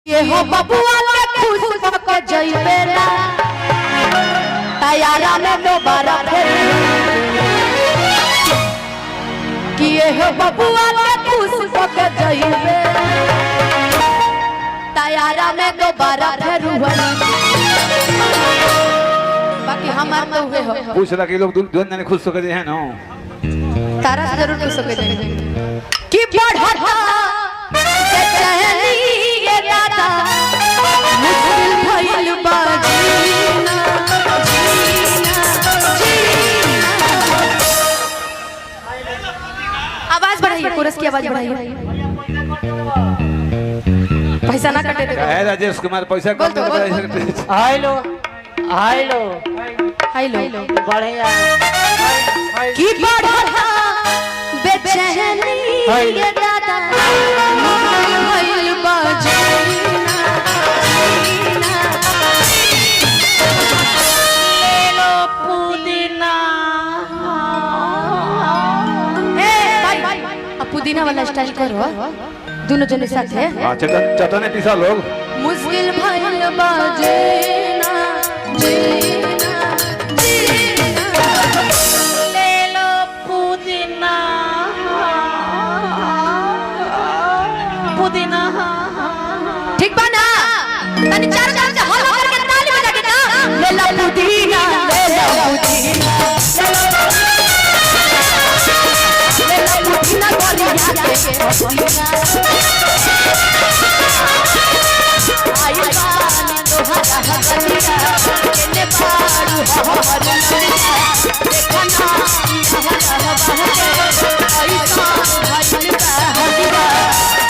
ये हो बबुआ के खुश होके जइबे ना तैयारा में दोबारा फिर कि ये हो बबुआ के खुश होके जइबे तैयारा में दोबारा फिर बाकी हमार तो हुए हो पूछ रहा कि लोग दुनिया ने खुश होकर हैं ना तारा से जरूर खुश होके जाएंगे कि बढ़ता बेचैनी ये दादा मुश्किल भइल बा जीना आवाज बढ़ाइए कोरस की आवाज बढ़ाइए पैसा ना कटे देखो है राजेश कुमार पैसा कम दे हेलो हेलो हेलो बढ़िया की बढ़ता बेचैनी ये दादा मुश्किल भइल बा जीना हेलो पुदीना पुदीना वाला स्टाइल करो दोनों जने साथ है हां चटने पिसा लोग मुश्किल भइल बा जीना जीना हेलो पुदीना पुदीना ठीक बा ना तनी चार चार से हल्ला करके ताली बजा के ना ले ला पुदीना ले ला पुदीना ले ला पुदीना गोरिया के पुदीना आई बानी तोहरा हगलिया केने पारू हमर नैया देखना हमारा बहके ऐसा भइल बा हदिया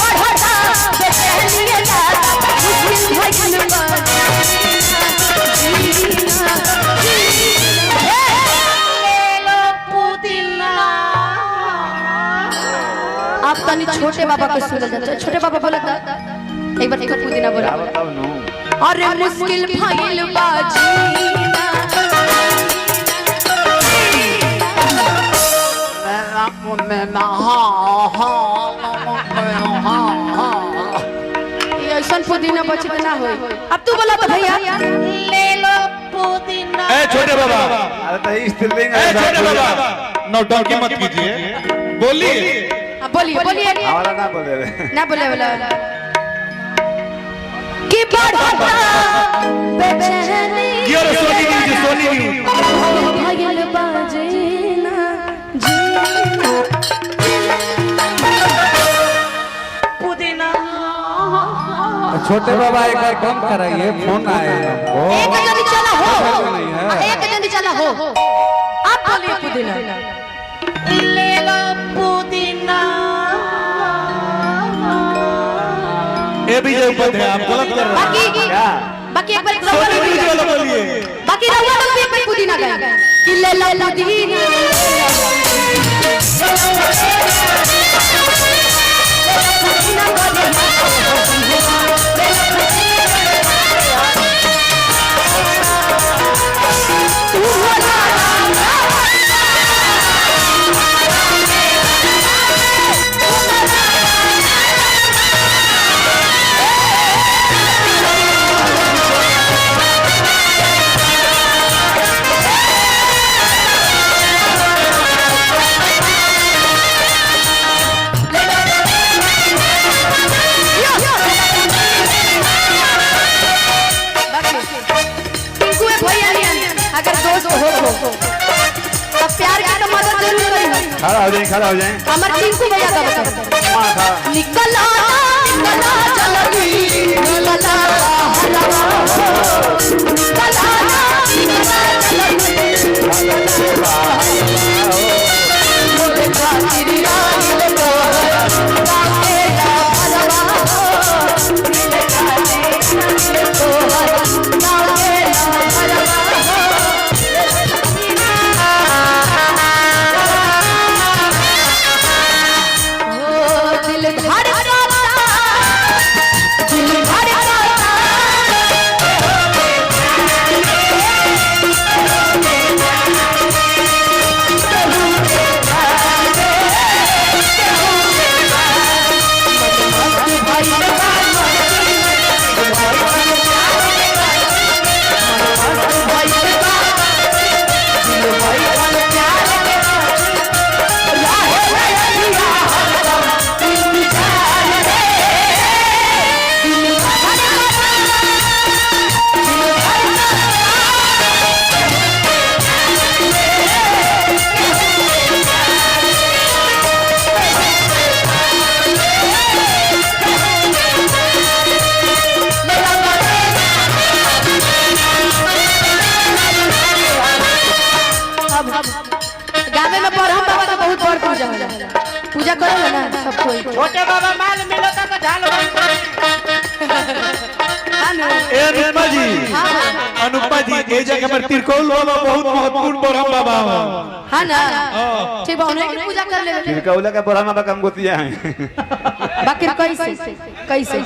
बढ़ता बेचैनी ये दादा मुश्किल भइल बा जीना हेलो पुदीना आप तनी छोटे बाबा को सुन जाते छोटे बाबा बोला था एक बार पुदीना बोला बताओ नो अरे मुश्किल भइल बा जीना ये ऐसा पुदीना बचे तो ना होई अब तू बोला तो भैया ले लो पुदीना ए छोटे बाबा अरे तो स्त्रीलिंग ए छोटे बाबा नौटंकी मत कीजिए बोलिए बोलिए बोलिए हमारा ना बोले रे ना बोले बोला कि बढ़ता बेचैनी ये रे सोनी न्यूज भइल बा जीना जीना पुदीना छोटे बाबा एक बार कम कराइए फोन आए हमको एक जल्दी चला हो नहीं है। एक जल्दी चला हो आप बोलिए पुदीना ले लो पुदीना ए विजय उपाध्याय आप गलत कर रहे बाकी बाकी एक बार रउआ सोनी न्यूज वाला बोलिए बाकी रउआ लोग भी एक बार पुदीना गाएंगे कि ले ला पुदीना अगर दोस्त हो तो प्यार की तो मदद जरूर करी खड़ा हो जाए हमारे टिंकू भैया का बता निकला निकला चलगी निकला हलवा निकला निकला चलगी मोरे खातिर आइल तोरा काके हलवा मोरे खातिर आइल तोरा काके हलवा दिल धड़कता सब कोई छोटे बाबा माल मिलो तो झाल ए अनुपा जी अनुपा जी ए जगह पर तिरकोल बाबा बहुत महत्वपूर्ण ब्रह्म बाबा हां ना ठीक बा उन्हें की पूजा कर ले तिरकौला का ब्रह्म बाबा कम गोतिया है बाकी कैसे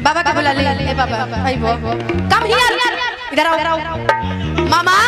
बाबा का बुला ले ए बाबा भाई वो कम हियर इधर आओ मामा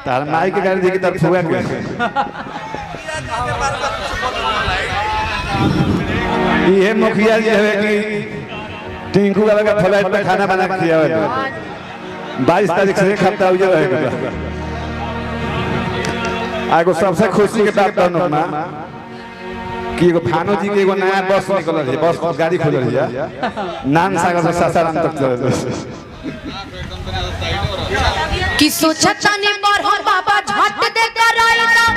तार माई के गाड़ी देखी तर फुआ के ये मुखिया जी है कि टिंकू बाबा का फ्लाइट पे खाना बना के खियावे 22 तारीख से खाता हो जाएगा आगो सबसे खुशी के बात कहनो ना कि एगो भानो जी के एगो नया बस निकलल है बस गाड़ी खुलल है नान सागर से सासाराम तक चलल कि सोचतानी पर हम बाबा झट दे कर आइला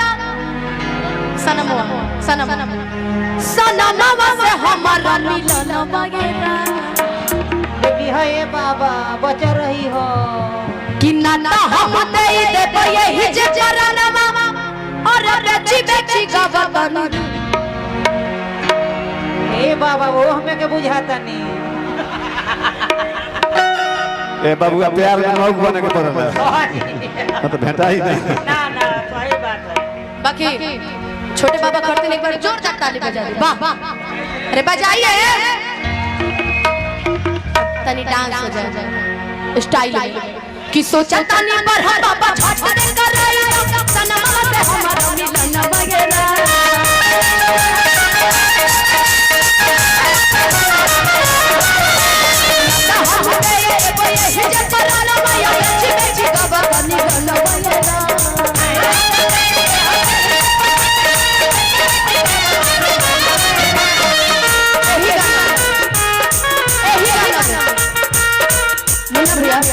सनमवा से हमारा मिलन वगैरह बेबी है बाबा बच रही हो कि नाना हम दे देबे यही जे चरणवा और बेची गवतन ए बाबा वो हमें के बुझाता नहीं ए बाबूआ प्यार में मौक बने के पड़ल तो भेटा ही नहीं ना सही बात है बाकी छोटे बाबा करते एक बार जोरदार ताली बजा दे वाह अरे बजाइए तनी डांस हो जाए स्टाइल कि सोचा तनी पर हम बाबा झट दे कर आइला सनमा से हमारा मिलन वगैरह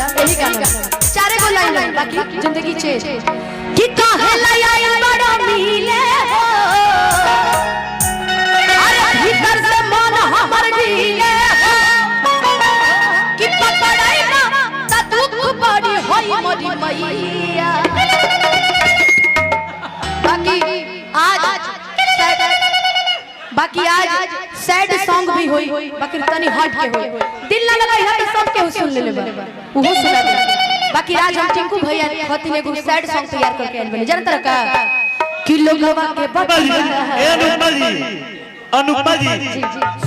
चारे को लाइन बाकी जिंदगी चेंज कि काहे लाया बड़ा मिले हो अरे भीतर से मन हमर ढीले हो कि पकड़ाई ना त दुख बड़ी होई मोरी मैया बाकी आज सैड सॉन्ग भी होई बाकी तनी हट के होई दिल ना लगाई है तो सब के सुन ले लेबा ओहो सुना दे बाकी आज हम टिंकू भैया खती ने एगो सैड सॉन्ग तैयार करके आइल बने जानत रहा कि लोगवा के अनुपा जी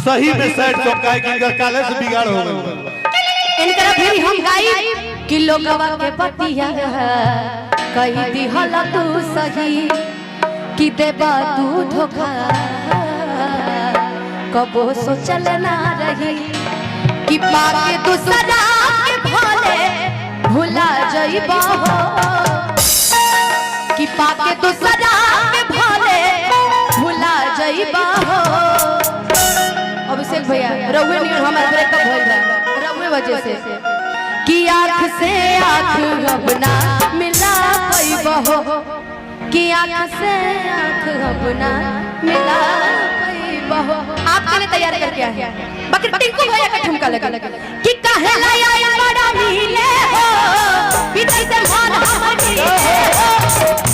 सही में सैड सॉन्ग गाय के काले से बिगाड़ हो गए इनकरा फिर हम गाई कि लोगवा के पतिया कही दी हला तू सही कि देबा तू धोखा कबो सोचल ना रही कि पाके दूसरा के भोले भुला जइबा हो कि पाके दूसरा के भोले भुला जइबा हो अभिषेक भैया रउए नियर हमारा ब्रेकअप होइल बा रउए वजह से कि आँख से आँख अब ना मिला पैबा हो कि आँख से आँख अब ना मिला पैबा हो आपके लिए तैयार करके आए बाकी टिंकू भैया का ठुमका लगा कि काहे लाया बड़ा मिले हो विजय से मान हमर मिले हो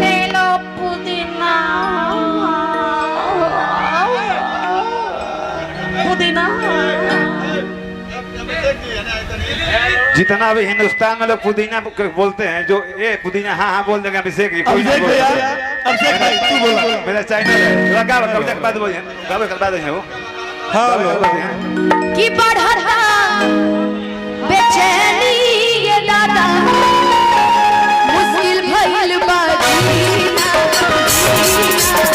ले लो पुदीना पुदीना जितना भी हिंदुस्तान में लोग पुदीना बोलते हैं जो ये पुदीना हाँ हाँ बोल देंगे अभिषेक जी, कोई नहीं अभिषेक भैया बोलता। अभिषेक भाई तू बोला मेरा चैनल है लगा कविता के बाद बोलिए कब कर बाद है वो हाँ कब कर बाद है कि बढ़ा